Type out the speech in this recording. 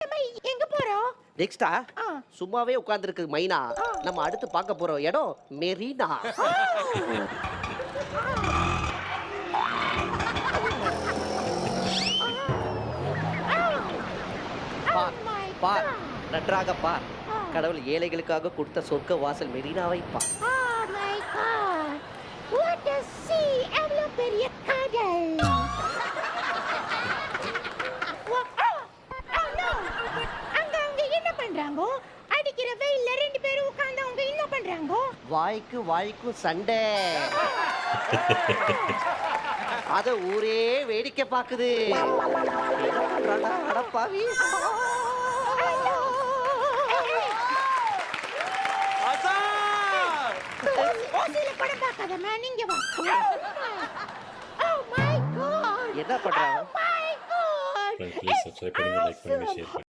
நம்ம எங்க போறோம்? நெக்ஸ்டா ஆ. சும்மாவே உட்கார்ந்துருக்கு மைனா. நம்ம அடுத்து பார்க்க போறோம் இடம் மெரினா. பார் my பார் God. நன்றாக பார். ஆ. கடவுள் ஏழைகளுக்காக கொடுத்த சொர்க்க வாசல் மெரினாவை பார். Oh my God! What a sea! எவ்வளோ பெரிய கடல்! Oh no! அவங்க என்ன பண்றாங்கோ? அடிக்கிற வெயில்ல 2 பேரும் உட்கார்ந்து அவங்க என்ன பண்றாங்கோ? வாய்க்கும் சண்டை. அத ஊரே வேடிக்கை பாக்குது. என்ன பண்றாங்க அடப்பாவி? ஓசில படம் பார்க்காதம்மா, நீங்க வா. Oh my God! என்ன பண்றாங்க? Oh my God! Please subscribe, like, comment, share.